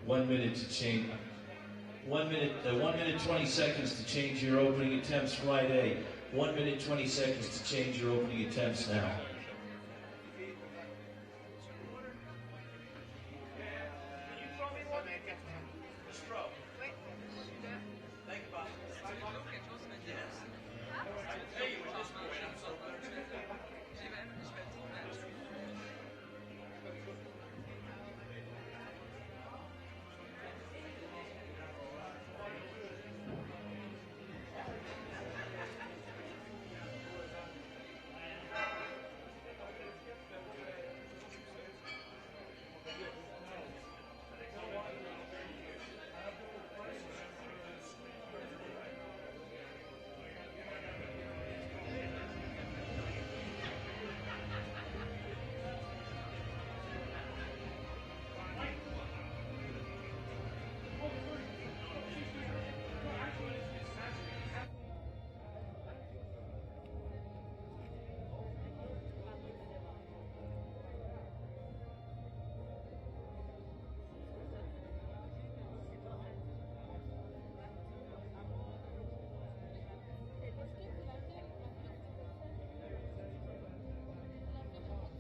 1 minute to change. 1 minute 20 seconds to change your opening attempts. Friday. 1 minute 20 seconds to change your opening attempts now.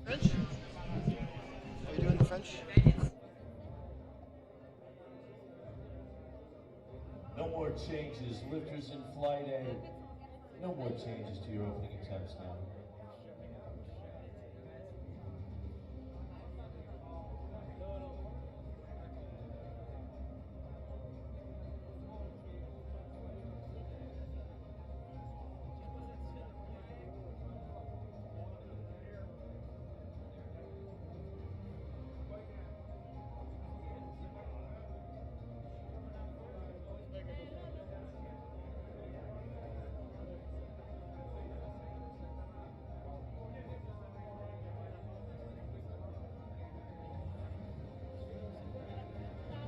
French? Are you doing the French? No more changes. Lifters in flight A. No more changes to your opening attempts now.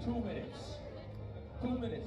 Two minutes. 2 minutes.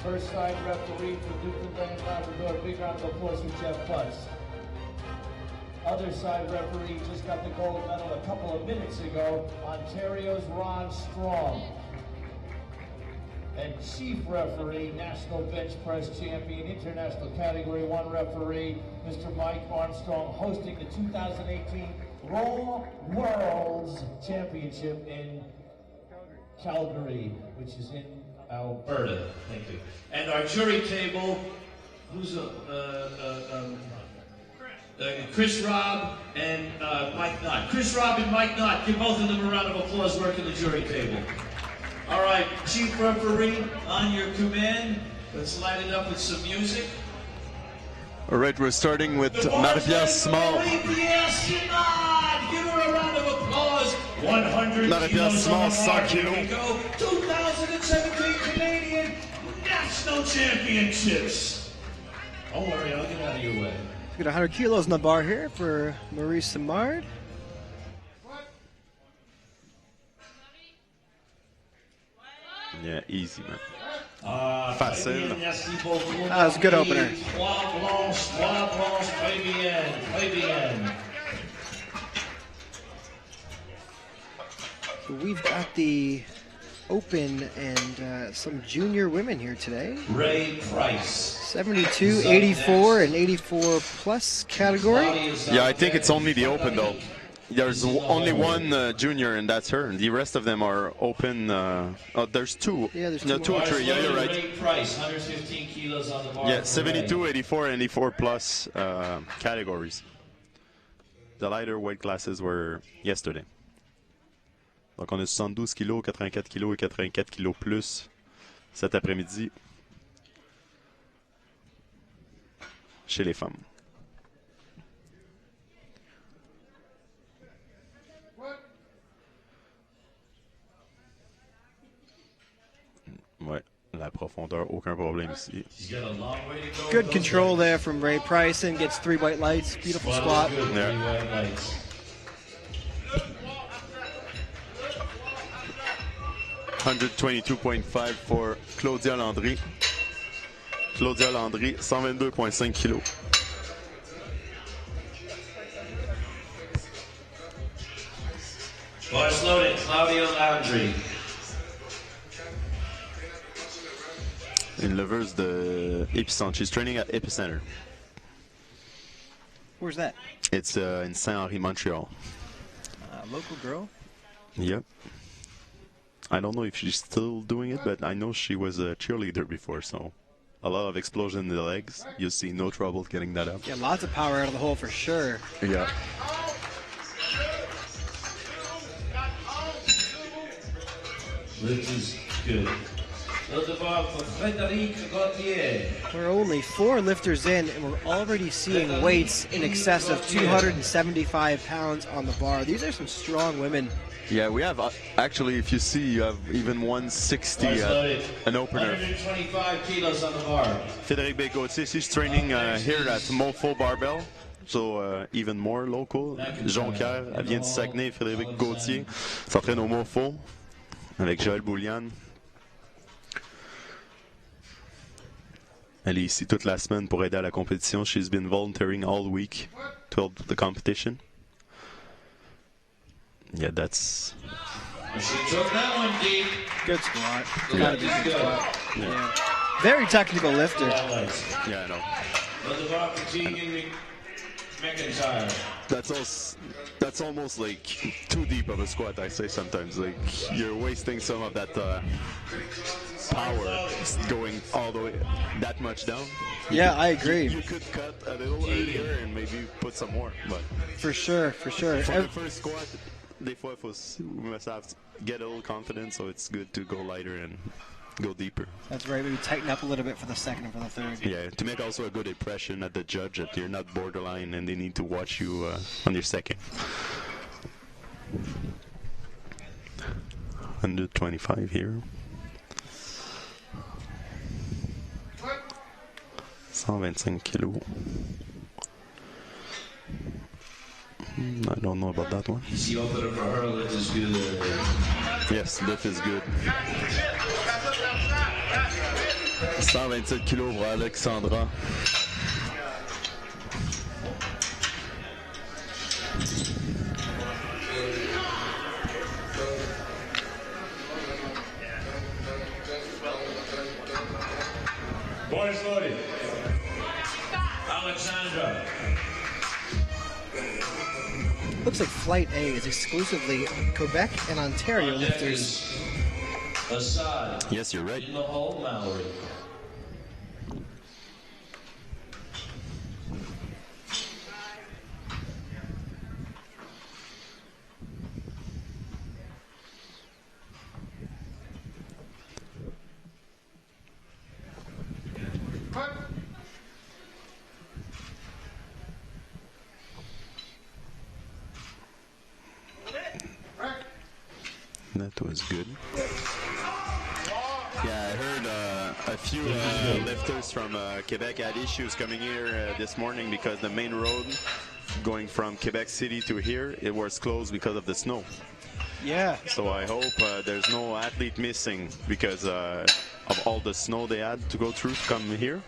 First side referee for Newfoundland Labrador. Big round of applause for Jeff Putz. Other side referee just got the gold medal a couple of minutes ago. Ontario's Ron Strong. And chief referee, national bench press champion, international category 1 referee, Mr. Mike Armstrong, hosting the 2018 Raw Worlds Championship in Calgary, which is in Alberta. Thank you. And our jury table, who's Chris Robb and Mike Knott. Chris Robb and Mike Knott, give both of them a round of applause working the jury table. All right, chief referee, on your command. Let's light it up with some music. All right, we're starting with Marie-Pierre Simard. Marie-Pierre Simard, give her a round of applause. 100 Marie-Pierre kilos Simard, on the bar. 100 Here we kilos. go. 2017 Canadian National Championships. Don't worry, I'll get out of your way. We got 100 kilos on the bar here for Marie Simard. Yeah, easy, man. Facile. That was a good opener. So we've got the open and some junior women here today. Ray Price. 72, 84, and 84 plus category. Yeah, I think it's only the open though. There's only one junior, and that's her. The rest of them are open. Oh, there's two. Yeah, there's no, two or three. Yeah, you're right. Ray Price, 115 kilos on the bar. Yeah, 72, 84, and 84 plus categories. The lighter weight classes were yesterday. Donc on a 72 kilos, 84 kilos et 84 kilos plus cet après-midi chez les femmes. Ouais, la profondeur, aucun problème ici. Good control there from Ray Price and gets 3 white lights. Beautiful squat. Yeah. 122.5 for Claudia Landry. Claudia Landry, 122.5 kilos. Boys loaded, Claudia Landry. Une leveuse de Epicenter. She's training at Epicenter. Where's that? It's in Saint-Henri, Montreal. Local girl? Yep. I don't know if she's still doing it, but I know she was a cheerleader before, so a lot of explosion in the legs. You see no trouble getting that up. Yeah, lots of power out of the hole for sure. Yeah. This is good. We're only 4 lifters in, and we're already seeing weights in excess of 275 pounds on the bar. These are some strong women. Yeah, we have, actually, if you see, you have even 160 an opener. 125 kilos on the bar. Frédéric Gauthier, she's training here at MOFO Barbell, so even more local. Jonquière, elle vient de Saguenay, Frédéric Gauthier s'entraîne au MOFO avec Joël Boulian. Elle est ici toute la semaine pour aider à la compétition. She's been volunteering all week to help the competition. Yeah, that's... She took that one deep. Good squat. Gotta be good squat. Yeah. Very technical lifter. Yeah, I know. That's almost like too deep of a squat, I say sometimes. Like, you're wasting some of that power going all the way that much down. Yeah, I agree. You could cut a little earlier and maybe put some more, but... For sure, for sure. For the first squat, des fois, we must have to get a little confidence, so it's good to go lighter and go deeper. That's right, maybe tighten up a little bit for the second and for the third. Yeah, to make also a good impression at the judge that you're not borderline and they need to watch you on your second. 125 here. 125 kilos. I don't know about that one. Easy opener for her, lift is good. Yes, lift is good. 127 kilos pour Alexandra. Boys loaded. Alexandra. Looks like Flight A is exclusively Quebec and Ontario lifters. Assad. Yes, you're right. In the hole, Mallory. That was good. Yeah, I heard a few lifters from Quebec had issues coming here this morning because the main road going from Quebec City to here, it was closed because of the snow. Yeah. So I hope there's no athlete missing because of all the snow they had to go through to come here.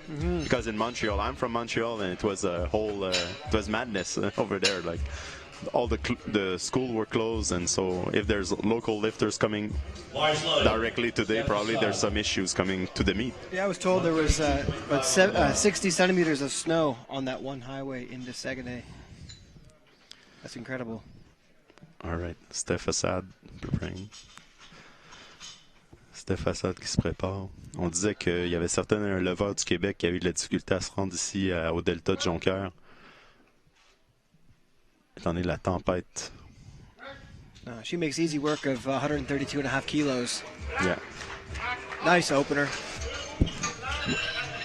Because in Montreal, I'm from Montreal, and it was a whole, it was madness over there. Like all the school were closed, and so if there's local lifters coming directly today, probably there's some issues coming to the meet. Yeah, I was told there was about 60 centimeters of snow on that one highway into Saguenay. That's incredible. All right, Steph Assad preparing. Steph Assad qui se prépare. On disait qu'il y avait certains leveurs du Québec qui avaient de la difficulté à se rendre ici au delta de Jonquière. Étant donné la tempête. She makes easy work of 132.5 kilos. Yeah. Nice opener.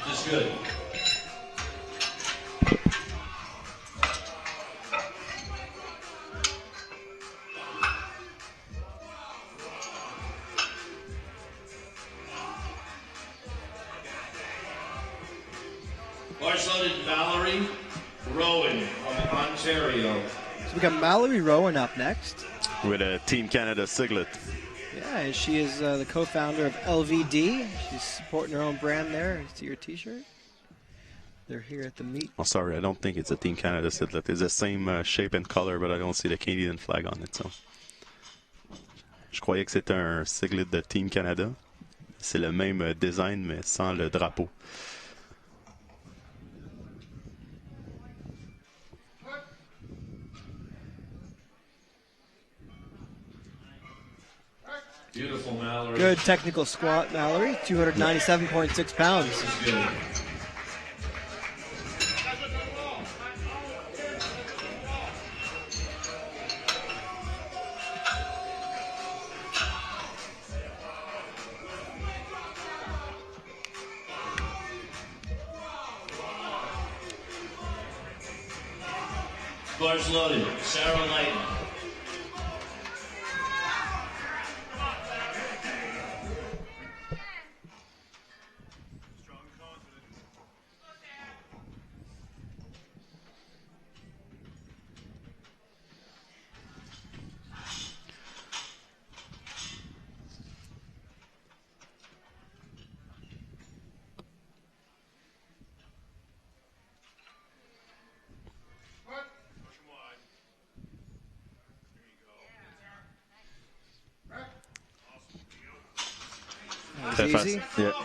Just good. Large loaded Valerie Rowan from Ontario. So we got Mallory Rowan up next. With a Team Canada siglet. Yeah, she is the co-founder of LVD. She's supporting her own brand there. See your T-shirt. They're here at the meet. Oh, sorry, I don't think it's a Team Canada siglet. It's the same shape and color, but I don't see the Canadian flag on it. So, je croyais que c'était un siglet de Team Canada. C'est le même design, mais sans le drapeau. Beautiful, Mallory. Good technical squat, Mallory. 297.6 pounds. Good. Bars loaded. Sarah Lighton.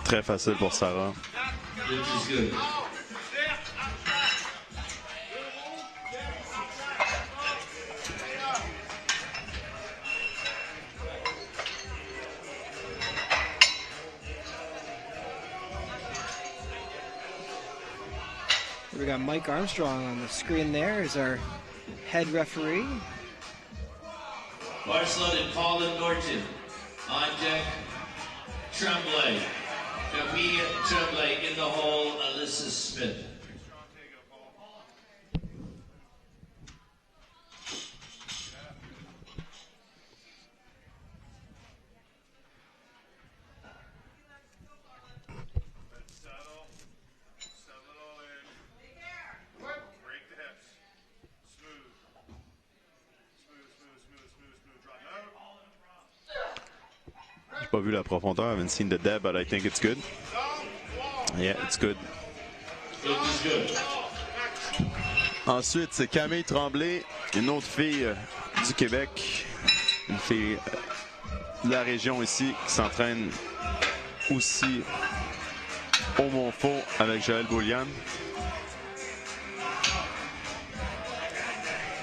Très facile pour Sarah. Which is good. We got Mike Armstrong on the screen there as our head referee. Bars loaded. Paula Norton. On deck. Tremblay, Camille Tremblay in the hole, Alyssa Smith. Pas vu la profondeur. I haven't seen the depth, but I think it's good. Yeah, it's good. Ensuite, c'est Camille Tremblay, une autre fille du Québec, une fille de la région ici qui s'entraîne aussi au MOFO avec Joël Boulian.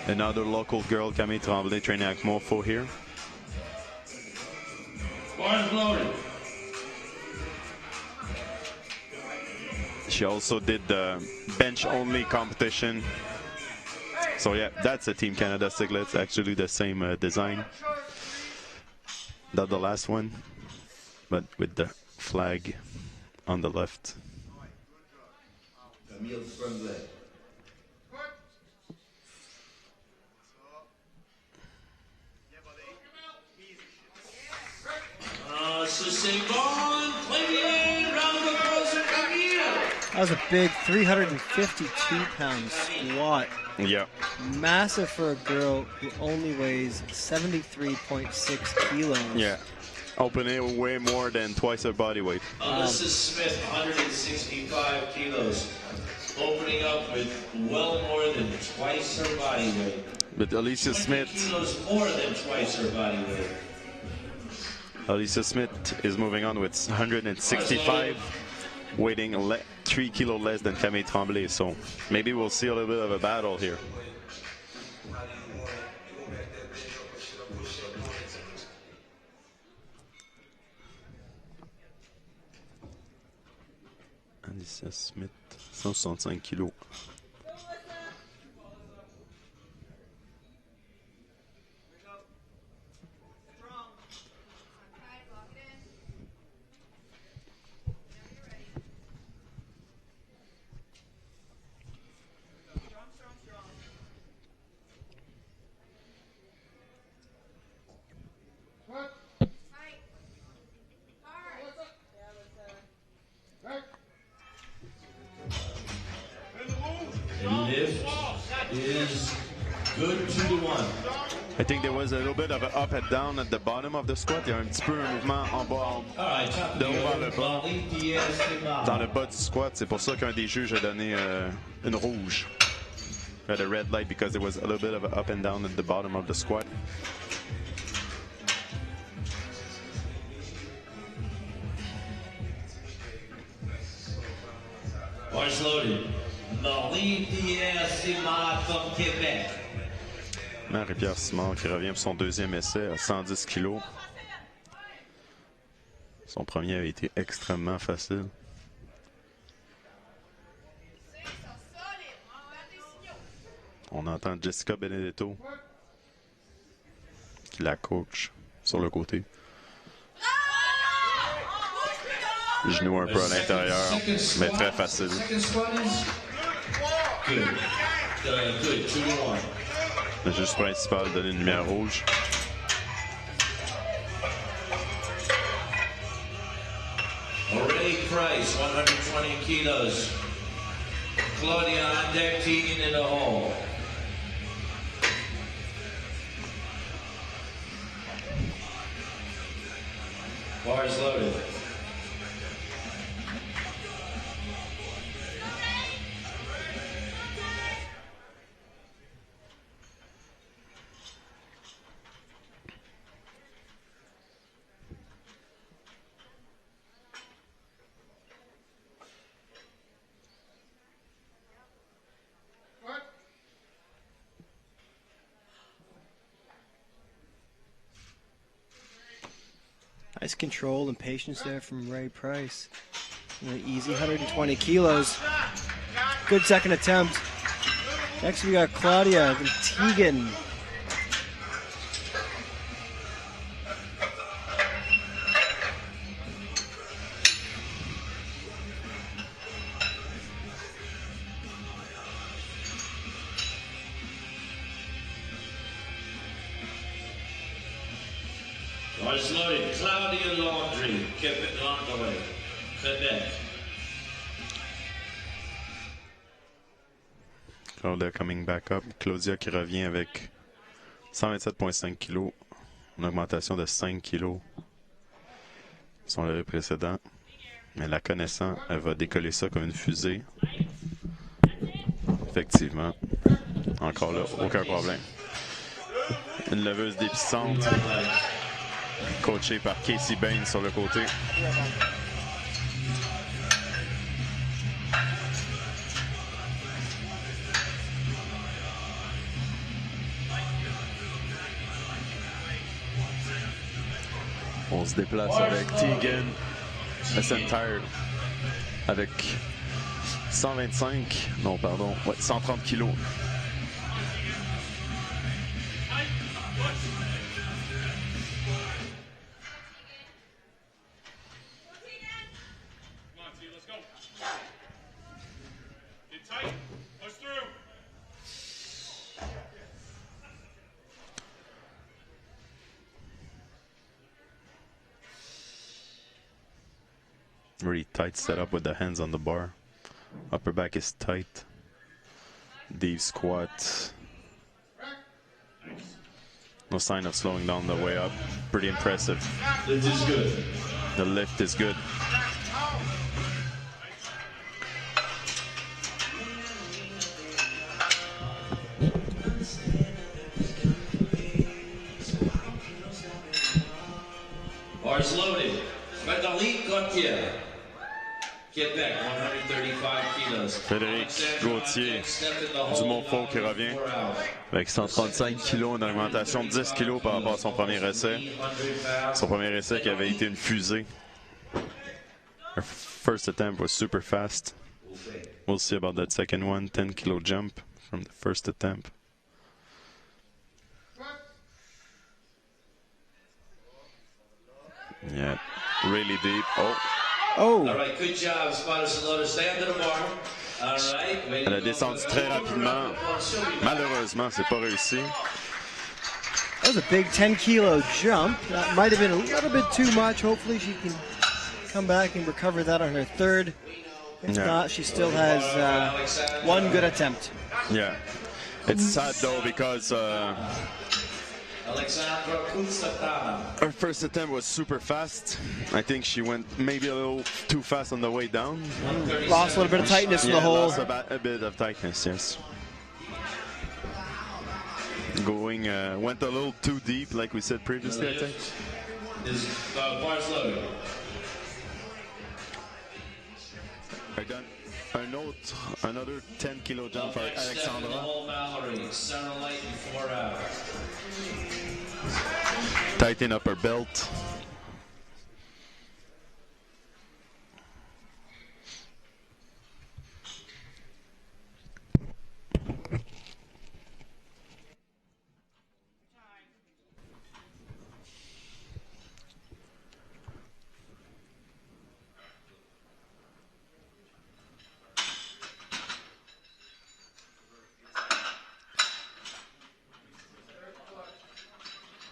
Another local girl, Camille Tremblay, training at MOFO here. She also did the bench-only competition. So yeah, that's a Team Canada siglet. It's actually the same design. Not the last one, but with the flag on the left. That was a big 352-pound squat. Yeah. Massive for a girl who only weighs 73.6 kilos. Yeah. Opening way more than twice her body weight. Alyssa Smith, 165 kilos. Opening up with well more than twice her body weight. But Alicia Smith... kilos more than twice her body weight. Alicia Smith is moving on with 165, weighing 3 kilos less than Camille Tremblay. So maybe we'll see a little bit of a battle here. Alicia Smith, 165 kilos. I think there was a little bit of an up and down at the bottom of the squat. Il y a un petit peu un mouvement en bas, de haut vers le bas, dans le bas du squat. C'est pour ça qu'un des juges a donné une rouge. Had a red light because there was a little bit of an up and down at the bottom of the squat. Bars loaded. Marie-Pierre Simard from Quebec. Marie-Pierre Simard qui revient pour son deuxième essai à 110 kilos. Son premier a été extrêmement facile. On entend Jessica Benedetto qui la coach sur le côté. Genou un peu à l'intérieur, mais très facile. Le juge principal donne une lumière rouge. Ray Price, 120 kilos. Claudia on deck, Tegan in the hole. Bars loaded. Nice control and patience there from Ray Price. An easy 120 kilos. Good second attempt. Next we got Claudia and Tegan. Bars loaded. Claudia Laundry, Quebec. Claudia coming back up. Claudia qui revient avec 127,5 kg. Une augmentation de 5 kg. Son lever précédent. Mais la connaissant, elle va décoller ça comme une fusée. Effectivement. Encore là, aucun problème. Une leveuse dépuissante. Coachée par Casey Bain sur le côté. On se déplace avec Tegan Essentire avec 130 kilos. Really tight setup with the hands on the bar. Upper back is tight. Deep squat. No sign of slowing down the way up. Pretty impressive. Lift is good. The lift is good. Bars loaded. Jonquière, Quebec, 135 kilos. Frédéric Gauthier du MOFO qui revient avec 135 kilos, une augmentation de 10 kilos par rapport à son premier essai. Son premier essai qui avait été une fusée. Her first attempt was super fast. We'll see about that second one. 10 kilo jump from the first attempt. Yeah, really deep. Oh. Oh! All right, good job, spotters and loaders. Stay under the bar. All right. Elle a descendu très rapidement. Malheureusement, c'est pas réussi. That was a big 10-kilo jump. That might have been a little bit too much. Hopefully she can come back and recover that on her third. If not, she still has one good attempt. Yeah. It's sad though because her first attempt was super fast. I think she went maybe a little too fast on the way down. Lost a little bit of tightness in the hole. Lost a bit of tightness, yes. Going, went a little too deep, like we said previously, I think. Bars loaded. Another 10 kilo jump for Alexandra. Tighten up her belt.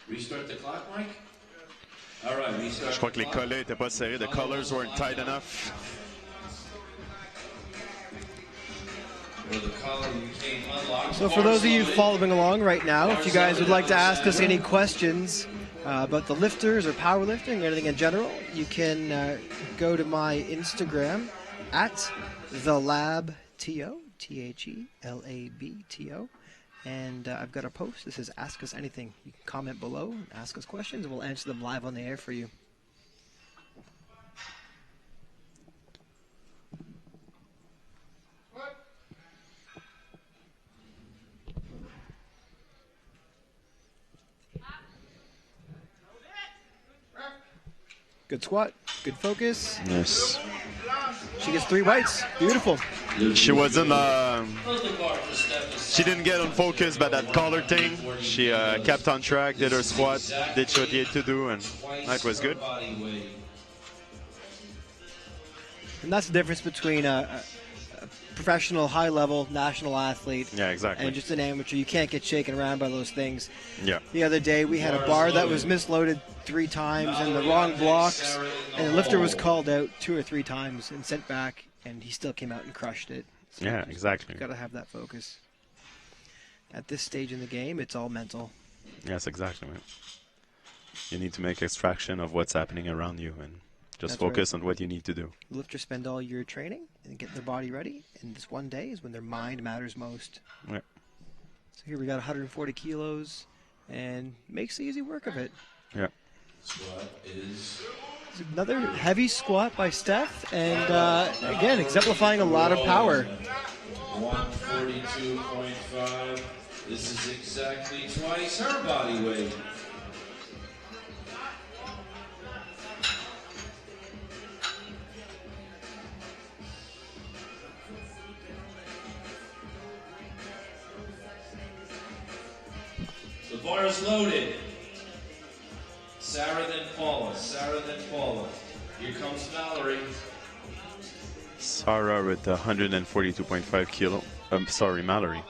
Restart the clock, Mike? All right, restart. Je crois que les collets n'étaient pas serrés. The collars weren't tight enough. So for those of you following along right now, if you guys would like to ask us any questions about the lifters or powerlifting or anything in general, you can go to my Instagram at thelabto, THELABTO. And I've got a post that says ask us anything. You can comment below and ask us questions and we'll answer them live on the air for you. Good squat, good focus. Yes. She gets 3 whites. Beautiful. She wasn't. She didn't get on focus by that collar thing. She kept on track, did her squat, did what she had to do, and that was good. And that's the difference between a professional, high-level, national athlete and just an amateur. You can't get shaken around by those things. Yeah. The other day, we had a bar that was misloaded 3 times and the wrong blocks, and the lifter was called out 2 or 3 times and sent back, and he still came out and crushed it. So yeah, exactly. You've got to have that focus. At this stage in the game, it's all mental. Yes, exactly. You need to make extraction of what's happening around you and just focus on what you need to do. Lifters spend all year training and get their body ready, and this one day is when their mind matters most. Yeah. So here we got 140 kilos, and makes easy work of it. Yeah. Squat is another heavy squat by Steph, and again, exemplifying a lot of power. 142.5. This is exactly twice her body weight. The bar is loaded. Sarah then Paula. Sarah then Paula. Here comes Valerie. Sarah with 142.5 kilo. I'm sorry, Mallory.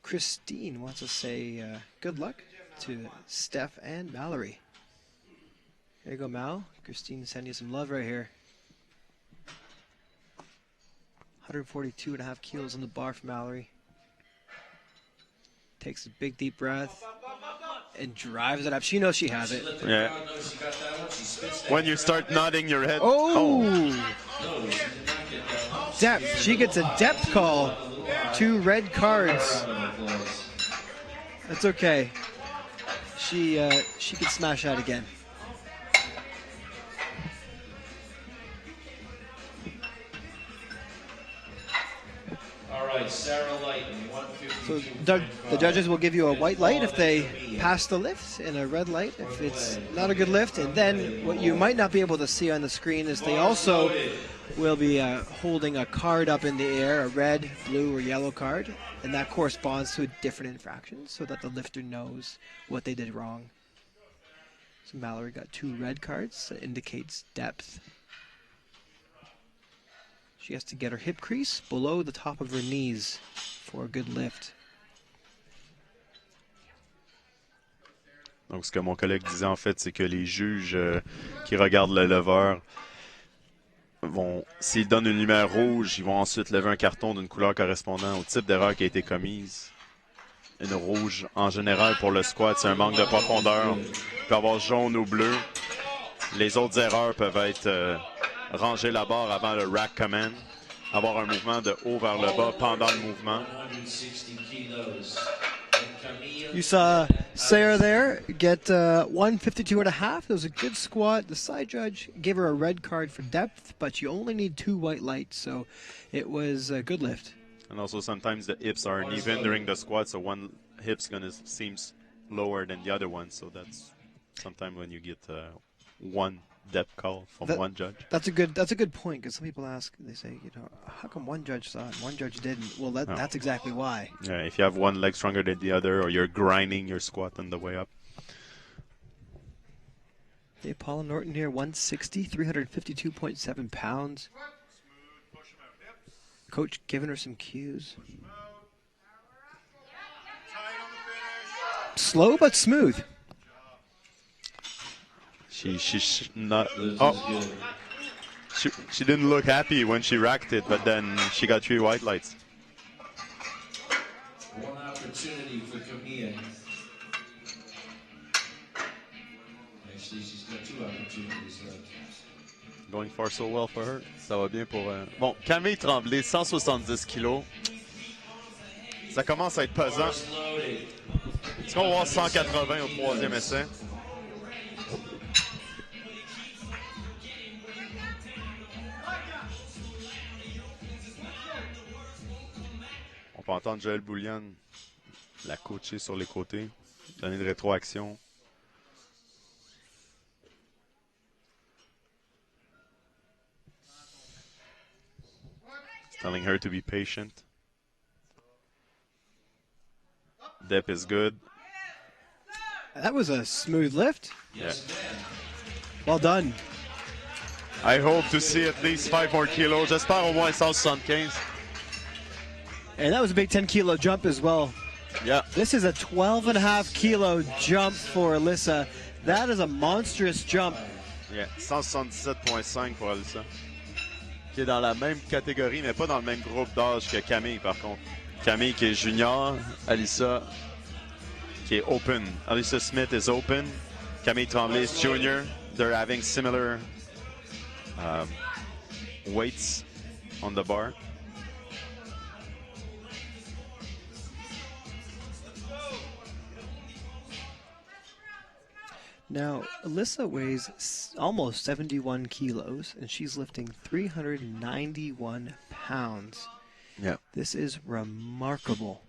Christine wants to say good luck to Steph and Mallory. There you go, Mal. Christine sending you some love right here. 142.5 kilos on the bar for Mallory. Takes a big deep breath and drives it up. She knows she has it. Yeah. When you start nodding your head. Oh! Depth. She gets a depth call. 2 red cards. That's okay. She can smash out again. All right, Sarah Light, So the judges will give you a white light if they pass the lift and a red light if it's not a good lift. And then what you might not be able to see on the screen is they also will be holding a card up in the air, a red, blue, or yellow card. And that corresponds to a different infraction so that the lifter knows what they did wrong. So Mallory got 2 red cards. That indicates depth. She has to get her hip crease below the top of her knees for a good lift. Donc, ce que mon collègue disait, en fait, c'est que les juges qui regardent le leveur vont, s'ils donnent une lumière rouge, ils vont ensuite lever un carton d'une couleur correspondant au type d'erreur qui a été commise. Une rouge, en général, pour le squat, c'est un manque de profondeur. Il peut y avoir jaune ou bleu. Les autres erreurs peuvent être ranger la barre avant le rack command, avoir un mouvement de haut vers le bas pendant le mouvement. You saw Sarah there get 152.5. It was a good squat. The side judge gave her a red card for depth, but you only need 2 white lights, so it was a good lift. And also sometimes the hips are uneven during the squat, so one hip's gonna seem lower than the other one, so that's sometimes when you get one depth call from one judge. That's a good point, because some people ask, they say, you know, how come one judge saw it and one judge didn't? Well, that's exactly why. Yeah, if you have one leg stronger than the other, or you're grinding your squat on the way up. Hey, Paula Norton here, 160, 352.7 pounds. Coach giving her some cues. Slow but smooth. She's not. Oh, she didn't look happy when she racked it, but then she got 3 white lights. One opportunity for Camille. Actually, she's got 2 opportunities left. Going far so well for her. Ça va bien pour... Bon, Camille Tremblay, 170 kilos. Ça commence à être pesant. Est-ce qu'on va voir 180 au 3e essai? On peut entendre Joël Boulian la coacher sur les côtés, donner de rétroaction. Telling her to be patient. Dep is good. That was a smooth lift. Yeah. Well done. I hope to see at least 5 more kilos. J'espère au moins 175. And that was a big 10 kilo jump as well. Yeah. This is a 12.5 kilo jump for Alyssa. That is a monstrous jump. Yeah, 177.5 pour Alyssa. Qui est dans la même catégorie, mais pas dans le même groupe d'âge que Camille, par contre. Camille qui est junior, Alyssa qui est open. Alyssa Smith is open. Camille Tremblay is junior. They're having similar weights on the bar. Now, Alyssa weighs almost 71 kilos, and she's lifting 391 pounds. Yeah. This is remarkable.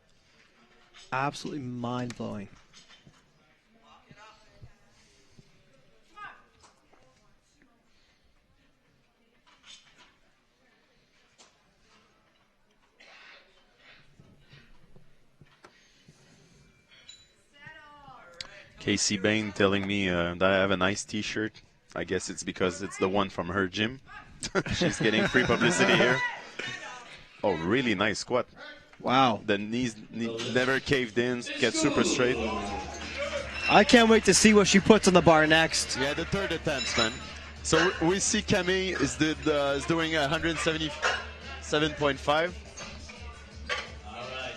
Absolutely mind-blowing. Casey Bain telling me that I have a nice t-shirt. I guess it's because it's the one from her gym. She's getting free publicity here. Oh, really nice squat. Wow. The knees never caved in, get super straight. I can't wait to see what she puts on the bar next. Yeah, the third attempt, man. So we see Camille is doing 177.5. All right,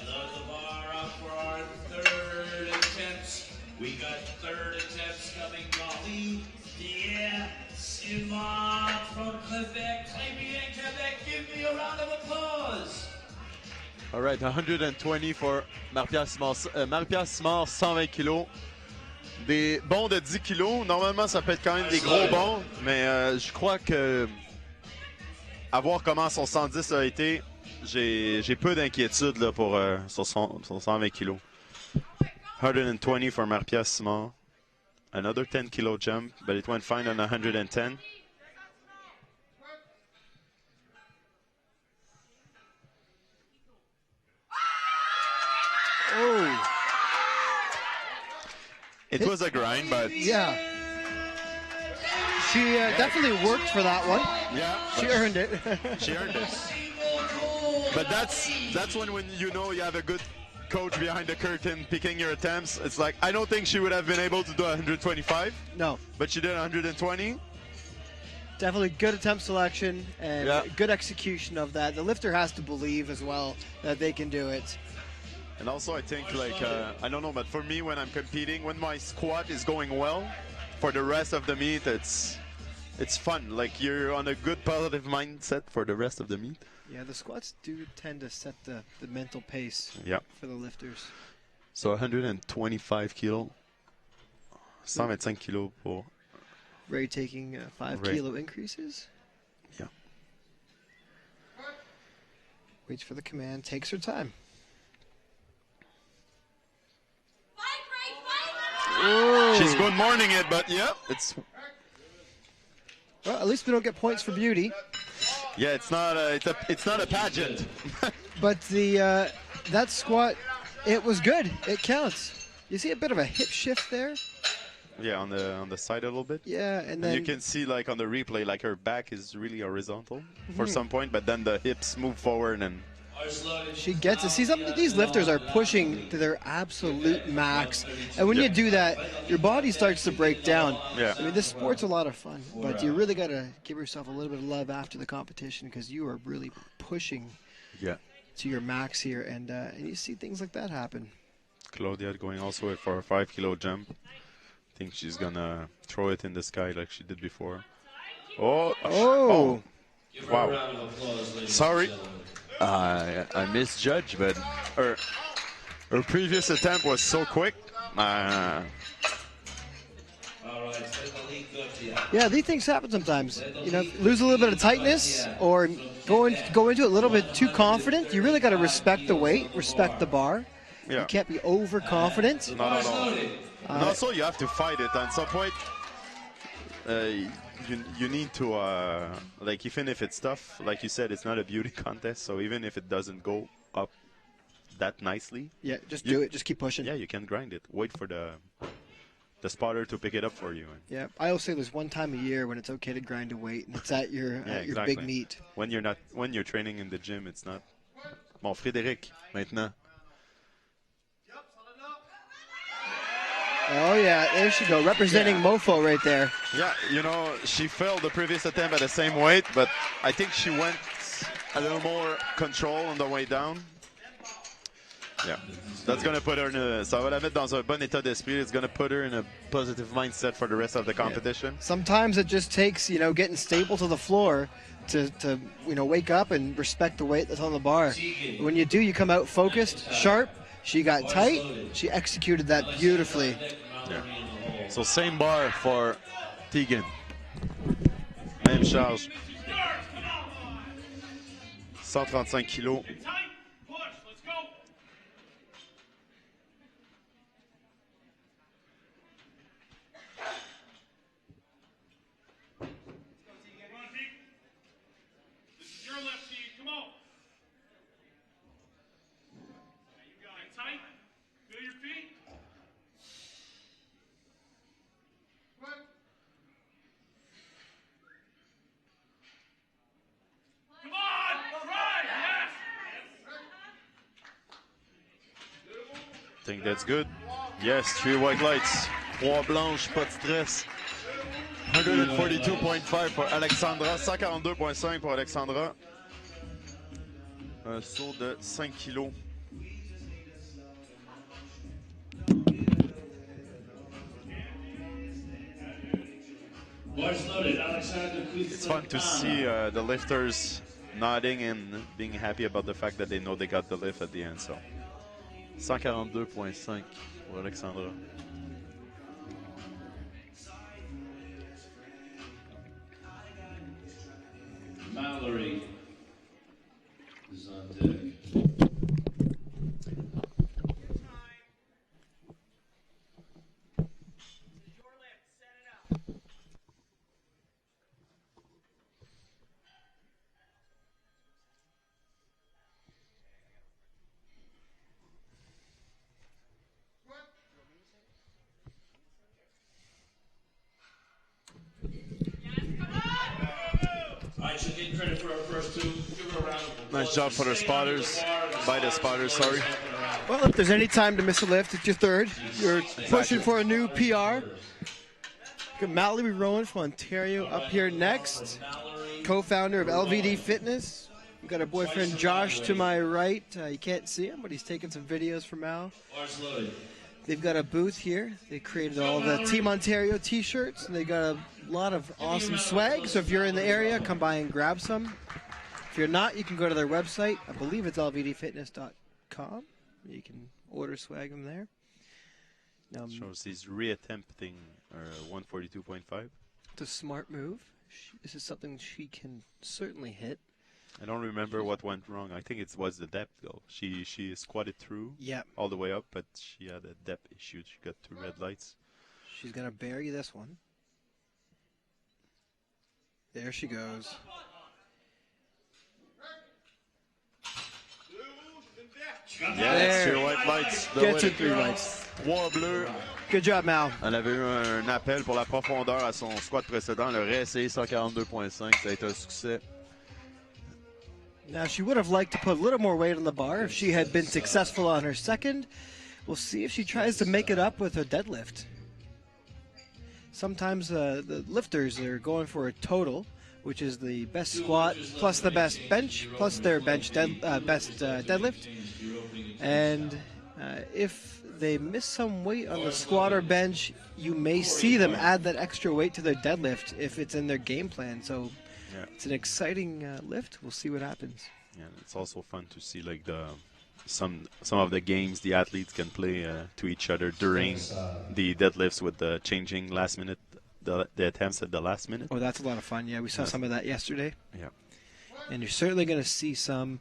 load the bar up for our third attempt. We got third attempts coming. Marie Pierre Simard from Quebec. Très bien, Quebec. Give me a round of applause. All right, 120 for Marie-Pierre Simard, 120 kilos. Des bons de 10 kilos. Normalement, ça peut être quand même des gros bons, mais je crois que à voir comment son 110 a été, j'ai peu d'inquiétude là pour son 120 kilos. 120 for Marie-Pierre Simard. Another 10 kilo jump, but it went fine on 110. Oh. It was a grind, but yeah. She definitely worked for that one. Yeah, she earned it. She earned it. But that's when you know you have a good coach behind the curtain picking your attempts. It's like I don't think she would have been able to do 125. No. But she did 120. Definitely good attempt selection and yeah. good execution of that. The lifter has to believe as well that they can do it. And also I think like, I don't know, but for me when I'm competing, when my squat is going well, for the rest of the meet, it's fun. Like you're on a good positive mindset for the rest of the meet. Yeah, the squats do tend to set the mental pace for the lifters. So 125 kilo, 125 kilo pour Ray taking 5 kilo increases. Yeah. Waits for the command, takes her time. Oh. She's good morning it, but yeah, it's. Well, at least we don't get points for beauty. Yeah, it's not a pageant. But the that squat, it was good. It counts. You see a bit of a hip shift there. Yeah, on the side a little bit. Yeah, and then you can see like on the replay, like her back is really horizontal for some point, but then the hips move forward and. She gets it. See, some of these lifters are pushing to their absolute max, and when you do that, your body starts to break down. Yeah. I mean, this sport's a lot of fun, but you really got to give yourself a little bit of love after the competition because you are really pushing to your max here, and you see things like that happen. Claudia going also for a 5 kilo jump. I think she's gonna throw it in the sky like she did before. Oh! Wow. Sorry. I misjudged, but her previous attempt was so quick. Yeah, these things happen sometimes. You know, lose a little bit of tightness or go into it a little bit too confident. You really got to respect the weight, respect the bar. Yeah. You can't be overconfident. Not at all. And also, you have to fight it. At some point, you need to, like, even if it's tough, like you said, it's not a beauty contest. So even if it doesn't go up that nicely. Yeah, just do it. Just keep pushing. Yeah, you can grind it. Wait for the spotter to pick it up for you. Yeah, I always say there's one time a year when it's okay to grind a weight, and it's at your exactly. big meet. When you're training in the gym, it's not. Bon, Frédéric, maintenant. Oh, yeah, there she go, representing MOFO right there. Yeah, you know, she failed the previous attempt at the same weight, but I think she went a little more control on the way down. Yeah, that's going to put her in a... Ça va la mettre dans un bon état d'esprit. It's going to put her in a positive mindset for the rest of the competition. Yeah. Sometimes it just takes, you know, getting stable to the floor to you know, wake up and respect the weight that's on the bar. When you do, you come out focused, sharp. She got tight. She executed that beautifully. Yeah. So same bar for Tegan. Même charge. 135 kilos. I think that's good. Yes, 3 white lights. 3 blanches, pas de stress. 142.5 pour Alexandra, 142.5 pour Alexandra. Un saut de 5 kilos. It's fun to see the lifters nodding and being happy about the fact that they know they got the lift at the end. So 142.5 pour Alexandra. Mallory is on deck. Nice job for the spotters, by the spotters, sorry. Well, if there's any time to miss a lift, it's your third. You're pushing for a new PR. Got Mallory Rowan from Ontario up here next, co-founder of LVD Fitness. We've got our boyfriend Josh to my right. You can't see him, but he's taking some videos for Mal. They've got a booth here. They created all the Team Ontario t-shirts, and they got a lot of awesome swag. So if you're in the area, come by and grab some. If you're not, you can go to their website. I believe it's lvdfitness.com. You can order swag from there. Now, shows he's reattempting 142.5. It's a smart move. This is something she can certainly hit. I don't remember what went wrong. I think it was the depth though. She squatted through all the way up, but she had a depth issue. She got 2 red lights. She's going to bury this one. There she goes. Yeah, sur white lights. Gets her 3 lights. 3 bleus. Good job, Mal. Elle avait eu un appel pour la profondeur à son squat précédent. Elle a réessayé 142.5. Ça a été un succès. Now, she would have liked to put a little more weight on the bar if she had been successful on her second. We'll see if she tries to make it up with her deadlift. Sometimes the lifters are going for a total, which is the best squat plus the best bench plus their best deadlift. And if they miss some weight on the squat or bench, you may see them add that extra weight to their deadlift if it's in their game plan. So it's an exciting lift. We'll see what happens. Yeah, it's also fun to see like some of the games the athletes can play to each other during the deadlifts with the changing last minute, the attempts at the last minute. Oh, that's a lot of fun. Yeah, we saw some of that yesterday. Yeah. And you're certainly going to see some,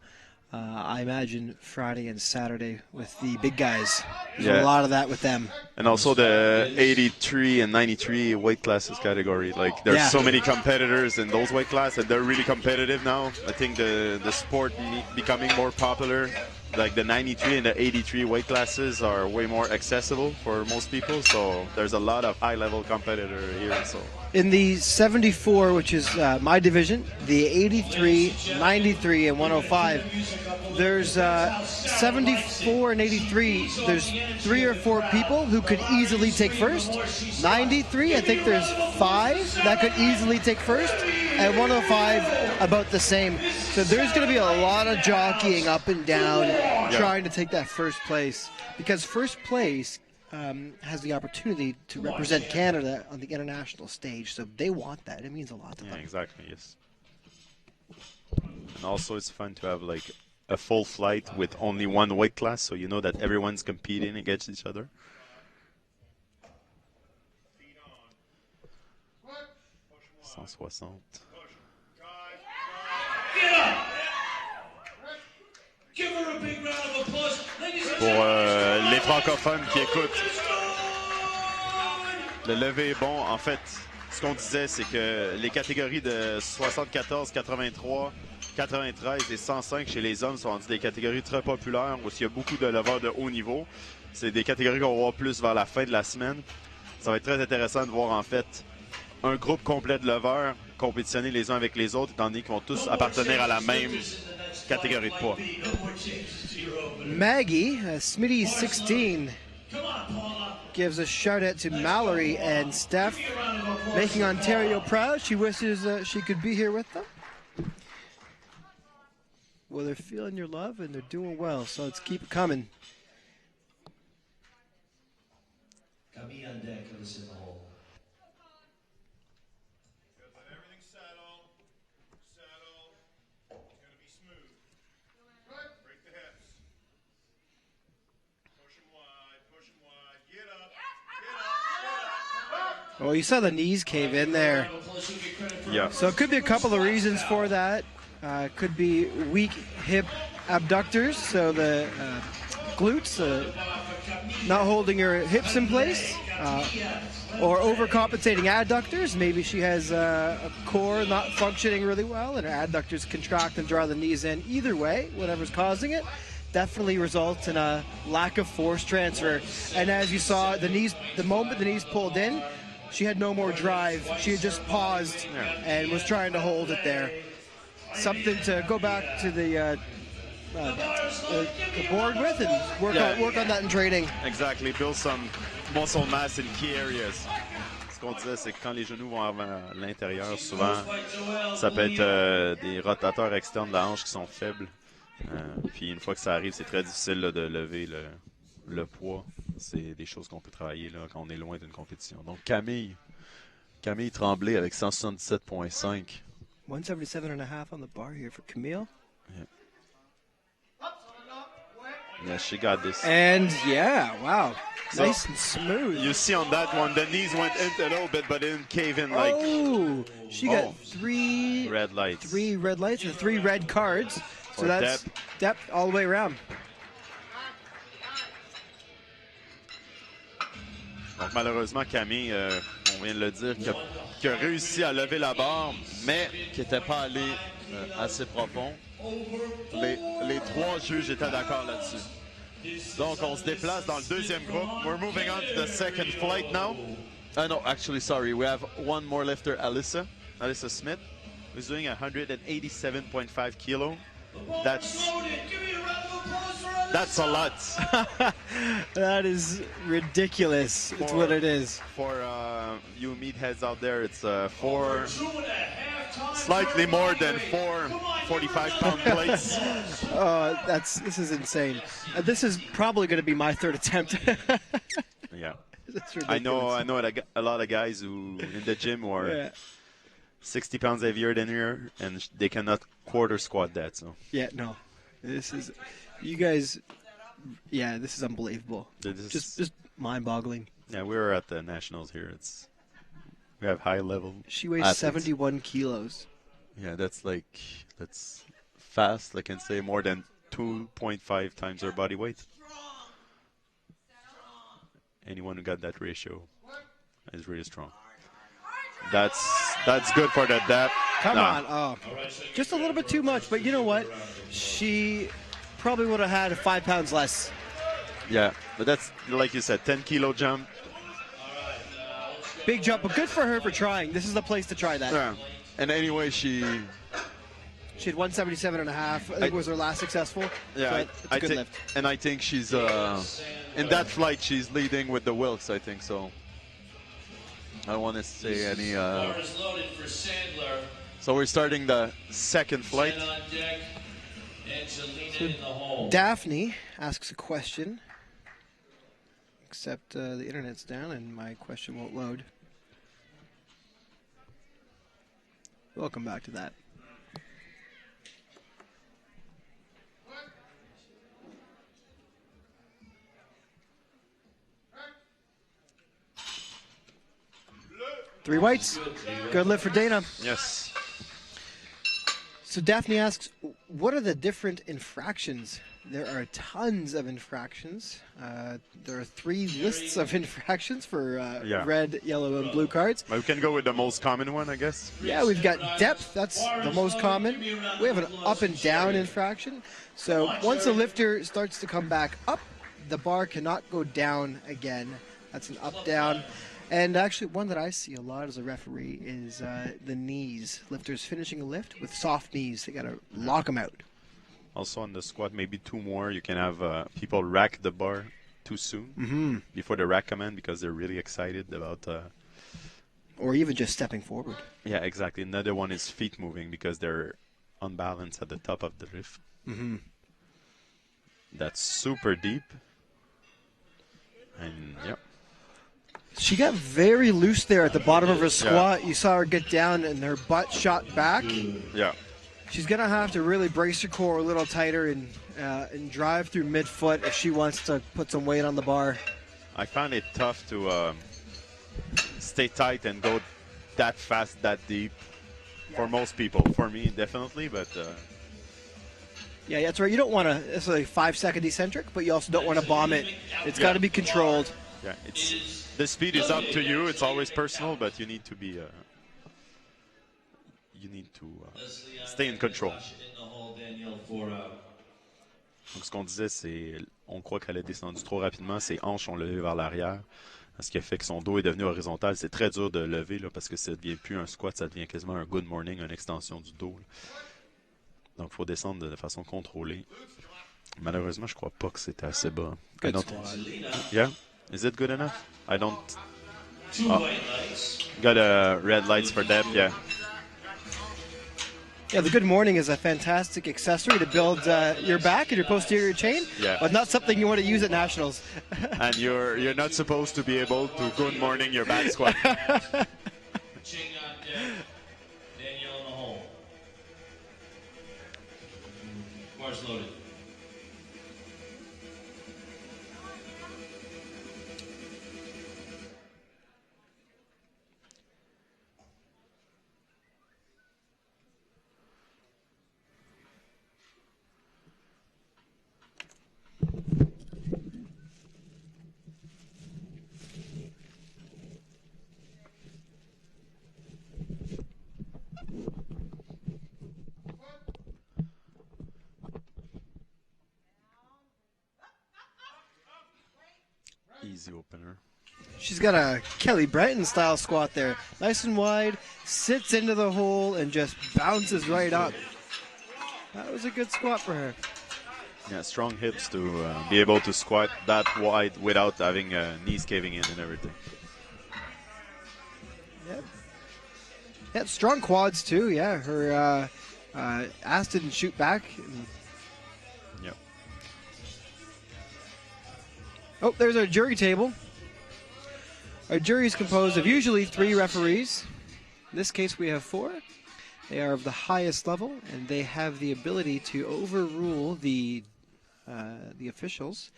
I imagine, Friday and Saturday with the big guys. There's a lot of that with them. And also the 83 and 93 weight classes category. Like there's so many competitors in those weight classes, and they're really competitive now. I think the sport becoming more popular. Like the 93 and the 83 weight classes are way more accessible for most people. So there's a lot of high-level competitors here. So in the 74, which is my division, the 83, 93, and 105, there's 74 and 83. There's 3 or 4 people who could easily take first. 93, I think there's 5 that could easily take first. And 105, about the same. So there's going to be a lot of jockeying up and down, trying to take that first place. Because first place has the opportunity to represent Canada on the international stage. So they want that. It means a lot to them. Yeah, exactly, yes. And also it's fun to have like a full flight with only one weight class, so you know that everyone's competing against each other. Pour les francophones qui écoutent, le lever est bon. En fait, ce qu'on disait, c'est que les catégories de 74, 83, 93 et 105 chez les hommes sont des catégories très populaires où il y a beaucoup de leveurs de haut niveau. C'est des catégories qu'on va voir plus vers la fin de la semaine. Ça va être très intéressant de voir en fait un groupe complet de leveurs compétitionner les uns avec les autres, étant donné qu'ils vont tous appartenir à la même catégorie de poids. Maggie, Smitty 16, gives a shout out to Mallory and Steph, making Ontario proud. She wishes she could be here with them. Well, they're feeling your love and they're doing well, so let's keep it coming. Camille on deck, us in the hole. Everything settle. It's gonna be smooth. Break the hips. Push them wide. Get up. Well, you saw the knees cave in there. Yeah. So it could be a couple of reasons for that. Could be weak hip abductors, so the glutes not holding her hips in place, or overcompensating adductors. Maybe she has a core not functioning really well and her adductors contract and draw the knees in. Either way, whatever's causing it definitely results in a lack of force transfer. And as you saw, the moment the knees pulled in, she had no more drive. She had just paused and was trying to hold it there. Something to go back to the board with and work on that in training. Exactly, build some muscle mass in key areas. Ce qu'on disait, c'est que quand les genoux vont à l'intérieur, souvent, ça peut être des rotateurs externes de la hanche qui sont faibles. Puis une fois que ça arrive, c'est très difficile là, de lever le poids. C'est des choses qu'on peut travailler là, quand on est loin d'une compétition. Donc Camille Tremblay avec 177.5. 177.5 on the bar here for Camille. Yeah, she got this. And yeah, wow. So, nice and smooth. You see on that one, the knees went in a little bit, but didn't cave in like. Oh, she got three red lights. 3 red lights or 3 red cards. So that's depth all the way around. Donc malheureusement, Camille, on vient de le dire, qui a réussi à lever la barre, mais qui n'était pas allé assez profond. Les 3 juges étaient d'accord là-dessus. Donc on se déplace dans le deuxième groupe. We're moving on to the second flight now. No, actually, sorry. We have one more lifter, Alyssa Smith, who's doing 187.5 kilo. That's a lot. That is ridiculous. It's what it is. For you meatheads out there, it's slightly more than 4 45-pound plates. This is insane. This is probably going to be my 3rd attempt. Yeah. That's ridiculous. I know a lot of guys who in the gym who are 60 pounds heavier than you, and they cannot quarter squat that. So yeah, no, this is you guys. Yeah, this is unbelievable. Just mind-boggling. Yeah, we were at the nationals here. We have high level. She weighs athletes. 71 kilos. Yeah, that's fast. I can say more than 2.5 times her body weight. Anyone who got that ratio is really strong. That's good for the depth. Come on. Oh, just a little bit too much, but you know what? She probably would have had 5 pounds less. Yeah, but that's, like you said, 10-kilo jump. Big jump, but good for her for trying. This is the place to try that. Yeah. And anyway, she had 177.5. I think was her last successful. Yeah, so it's a good lift. And I think she's in that flight. She's leading with the Wilks. I think so. I don't want to say any. So we're starting the second flight. So Daphne asks a question, except the internet's down and my question won't load. We'll come back to that. Three whites. Good lift for Dana. Yes. So Daphne asks, what are the different infractions? There are tons of infractions. There are 3 lists of infractions for red, yellow, and blue cards. We can go with the most common one, I guess. Yeah, we've got depth. That's the most common. We have an up and down infraction. So once a lifter starts to come back up, the bar cannot go down again. That's an up-down. And actually, one that I see a lot as a referee is the knees. Lifters finishing a lift with soft knees. They got to lock them out. Also on the squat, maybe 2 more. You can have people rack the bar too soon before the rack command because they're really excited about. Or even just stepping forward. Yeah, exactly. Another one is feet moving because they're unbalanced at the top of the lift. That's super deep. And yeah. She got very loose there at the bottom of her squat. Yeah. You saw her get down and her butt shot back. Yeah. She's going to have to really brace her core a little tighter and drive through midfoot if she wants to put some weight on the bar. I found it tough to stay tight and go that fast, that deep. For most people. For me, definitely, but... Yeah, that's right. You don't want to, it's like 5-second eccentric, but you also don't want to bomb it. It's got to be controlled. Yeah, the speed is up to you. It's always personal, but you need to be, stay in control. Donc, ce qu'on disait, c'est, on croit qu'elle a descendu trop rapidement. Ses hanches ont levé vers l'arrière, ce qui a fait que son dos est devenu horizontal. C'est très dur de lever là, parce que ça ne devient plus un squat, ça devient quasiment un good morning, une extension du dos. Là. Donc, il faut descendre de façon contrôlée. Malheureusement, je crois pas que c'était assez bas. Good Yeah? Is it good enough? I don't... Oh. Got red lights for depth, yeah. Yeah, the good morning is a fantastic accessory to build your back and your posterior chain, but not something you want to use at nationals. And you're not supposed to be able to good morning your back squat. Loaded. Easy opener. She's got a Kelly Breton style squat there. Nice and wide, sits into the hole and just bounces right up. That was a good squat for her. Yeah, strong hips to be able to squat that wide without having knees caving in and everything. Yep. Yeah, strong quads too. Yeah, her ass didn't shoot back. Yep. Oh, there's our jury table. Our jury is composed of usually 3 referees. In this case, we have 4. They are of the highest level, and they have the ability to overrule the officials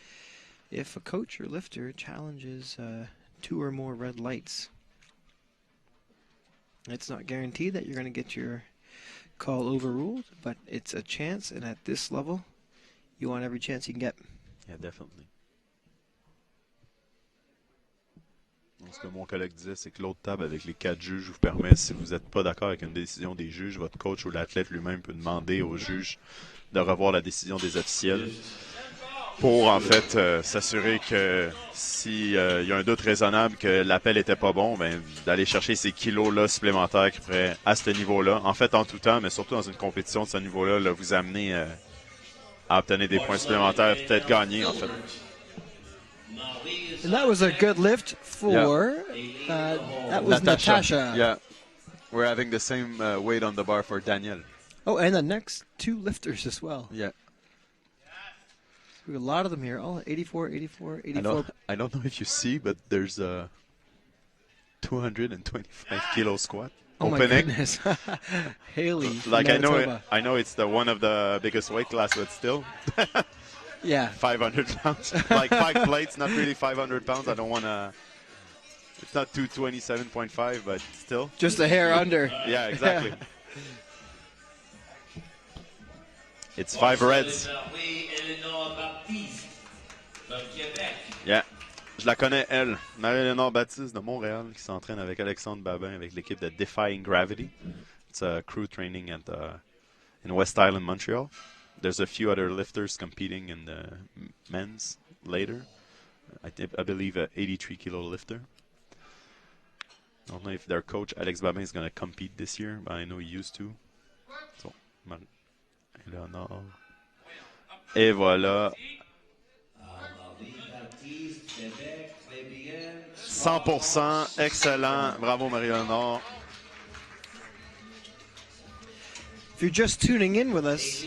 if a coach or lifter challenges 2 or more red lights. It's not guaranteed that you're going to get your call overruled, but it's a chance, and at this level, you want every chance you can get. Yeah, definitely. Ce que mon collègue disait, c'est que l'autre table avec les 4 juges vous permet, si vous n'êtes pas d'accord avec une décision des juges, votre coach ou l'athlète lui-même peut demander aux juges de revoir la décision des officiels pour, en fait, s'assurer que s'il y a un doute raisonnable que l'appel n'était pas bon, ben, d'aller chercher ces kilos-là supplémentaires qui pourraient, à ce niveau-là, en fait, en tout temps, mais surtout dans une compétition de ce niveau-là, là, vous amener à obtenir des points supplémentaires, peut-être gagner, en fait. And that was a good lift for, that was Natasha. Yeah, we're having the same weight on the bar for Danielle. Oh, and the next 2 lifters as well. Yeah. We have a lot of them here. Oh, 84, 84, 84. I don't know if you see, but there's a 225 kilo squat. Oh opening. My goodness. Haley. Like I know it's the one of the biggest weight class, but still. Yeah. 500 pounds. Like 5 plates, not really 500 pounds. I don't want to. It's not 227.5, but still. Just a hair under. Yeah, exactly. It's 5 reds. Yeah. Je la connais, elle. Marie-Léonore Baptiste de Montréal qui s'entraîne avec Alexandre Babin avec l'équipe de Defying Gravity. It's a crew training at in West Island, Montreal. There's a few other lifters competing in the men's later. I believe a 83 kilo lifter. I don't know if their coach Alex Babin is going to compete this year, but I know he used to. So, Eleonore. Et voilà. 100%, excellent. Bravo, Marie-Léonore. If you're just tuning in with us,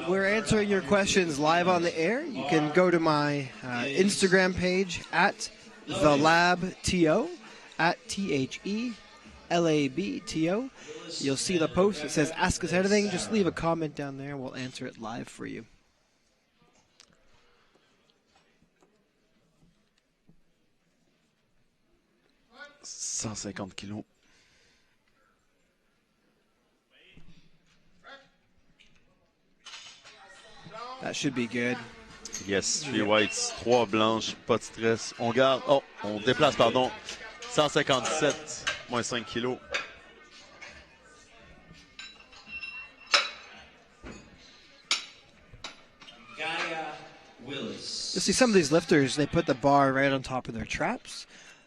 we're answering your questions live on the air. You can go to my Instagram page at TheLabTO, at TheLabTO. You'll see the post that says Ask Us Anything. Just leave a comment down there and we'll answer it live for you. $150 kilos. That should be good. Yes, 3 whites, 3 blanches, pas de stress. On garde, on déplace, pardon, 157, moins 5 kilos. You see some of these lifters, they put the bar right on top of their traps.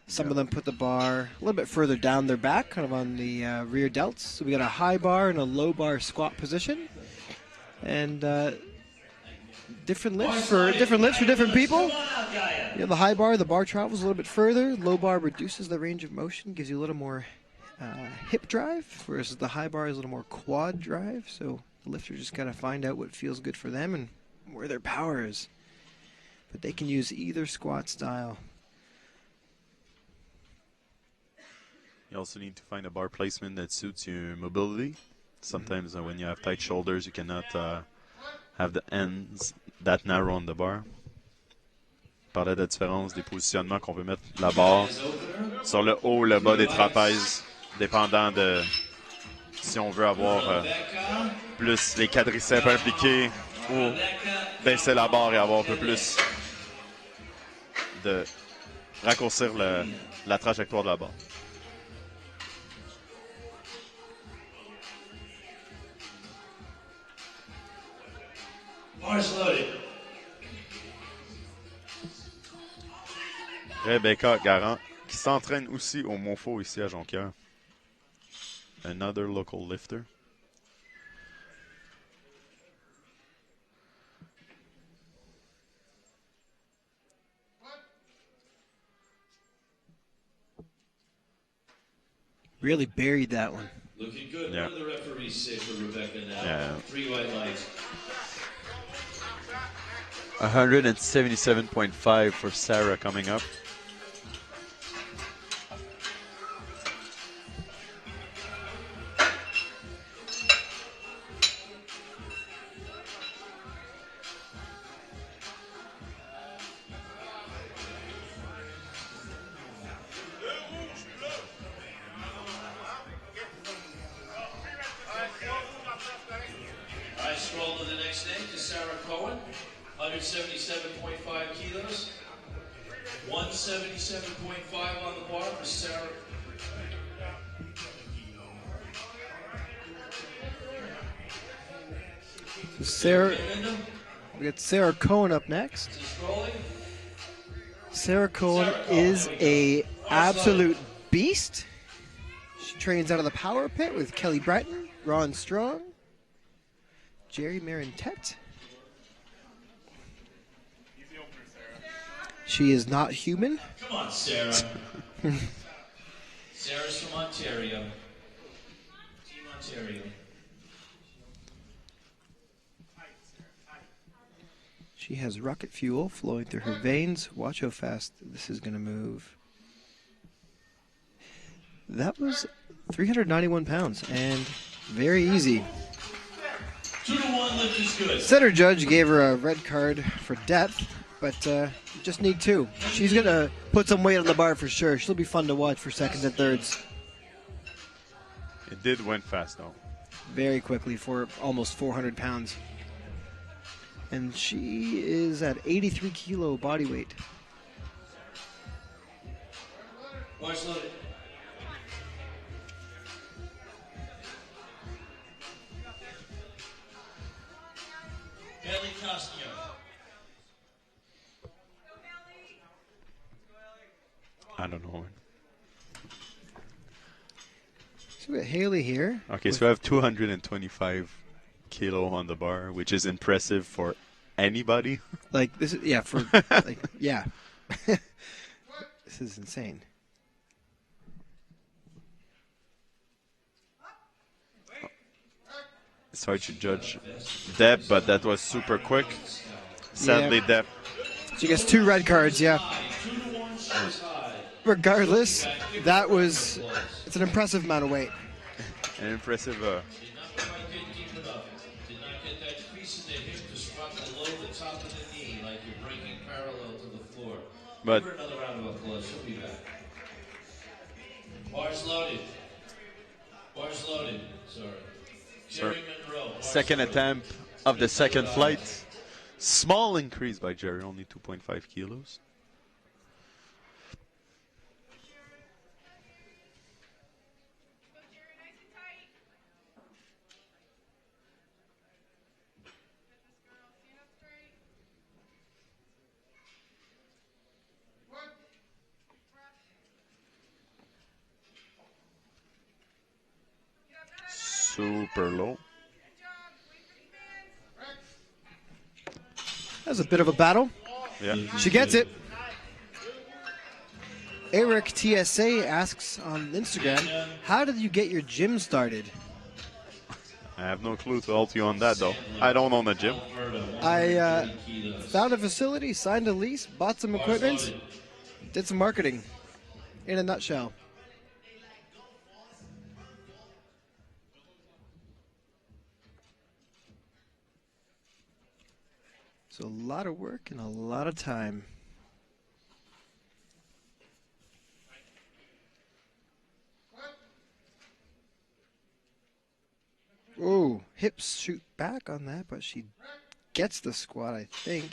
Some of them put the bar a little bit further down their back, kind of on the rear delts. So we got a high bar and a low bar squat position. And different lifts for different people. You know, the high bar, the bar travels a little bit further. Low bar reduces the range of motion, gives you a little more hip drive, whereas the high bar is a little more quad drive. So the lifter just got to find out what feels good for them and where their power is. But they can use either squat style. You also need to find a bar placement that suits your mobility. Sometimes when you have tight shoulders, you cannot have the ends that narrow on the bar. On parlait de la différence des positionnements qu'on veut mettre la barre sur le haut ou le bas des trapèzes, dépendant de si on veut avoir plus les quadriceps impliqués ou baisser la barre et avoir un peu plus de raccourcir la trajectoire de la barre. Rebecca Garant, qui s'entraîne aussi au MOFO ici à Jonquière. Another local lifter. Really buried that one. Looking good. Yeah. What do the referees say for Rebecca now? Yeah. 3 white lights. 177.5 for Sarah coming up. I scroll to the next name to Sarah Cohen, 177.5 kilos. 177.5 on the bar for Sarah. Sarah, we got Sarah Cohen up next. Sarah Cohen is a absolute beast. She trains out of the Power Pit with Kelly Breton, Ron Strong, Jerry Marintet. She is not human. Come on, Sarah. Sarah's from Ontario. Team Ontario. She has rocket fuel flowing through her veins. Watch how fast this is going to move. That was 391 pounds and very easy. 2-1 lift is good. Center judge gave her a red card for depth, but you just need 2. She's going to put some weight on the bar for sure. She'll be fun to watch for seconds and thirds. It did went fast though. Very quickly for almost 400 pounds. And she is at 83 kilo body weight. Watch loaded. Bailey Costio. I don't know. So we got Haley here. Okay, so I have 225 kilo on the bar, which is impressive for anybody. Like this is, yeah, for like, yeah. This is insane. It's hard to judge depth, but that was super quick. Sadly, Yeah. depth. She gets 2 red cards, yeah. Regardless, it's an impressive amount of weight. An impressive. Did not quite get deep enough. Did not get that crease in the hip to squat below the top of the knee like you're breaking parallel to the floor. But Give her another round of applause. She'll be back. Bars loaded. Bars loaded. Sorry. Jerry Monroe. second attempt of the second flight. Small increase by Jerry, only 2.5 kilos. Super low. That was a bit of a battle. Yeah. She gets it. Eric TSA asks on Instagram, how did you get your gym started? I have no clue to help you on that, though. I don't own a gym. I found a facility, signed a lease, bought some equipment, did some marketing. In a nutshell. So a lot of work and a lot of time. Ooh, hips shoot back on that, but she gets the squat, I think.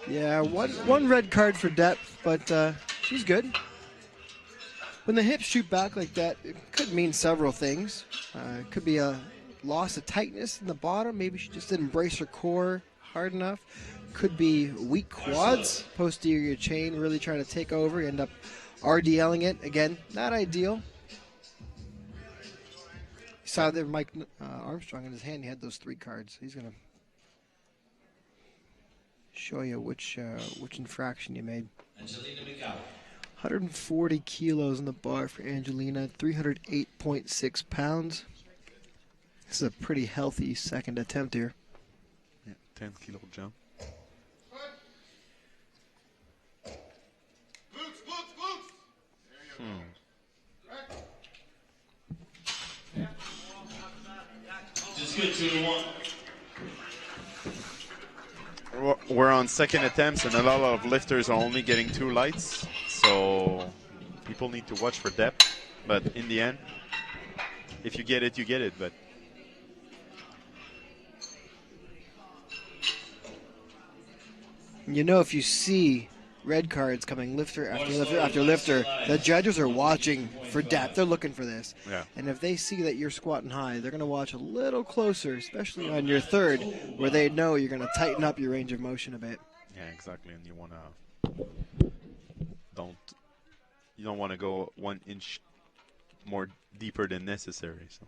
Yeah, one red card for depth, but she's good. When the hips shoot back like that, it could mean several things. It could be a loss of tightness in the bottom. Maybe she just didn't brace her core hard enough. Could be weak quads, posterior chain really trying to take over. You end up RDLing it. Again, not ideal. You saw there Mike Armstrong in his hand. He had those 3 cards. He's going to show you which infraction you made. 140 kilos in the bar for Angelina, 308.6 pounds. This is a pretty healthy second attempt here. Yeah, 10 kilo jump. Glutes, glutes, glutes. There you go. Just get 2 to 1. We're on second attempts, and a lot of lifters are only getting 2 lights. So people need to watch for depth. But in the end, if you get it, you get it. But you know, if you see red cards coming lifter after lifter after lifter, the judges are watching for depth. They're looking for this. yeah. And if they see that you're squatting high, they're going to watch a little closer, especially on your third, where they know you're going to tighten up your range of motion a bit. Yeah, exactly. And you don't want to go 1 inch more deeper than necessary. So.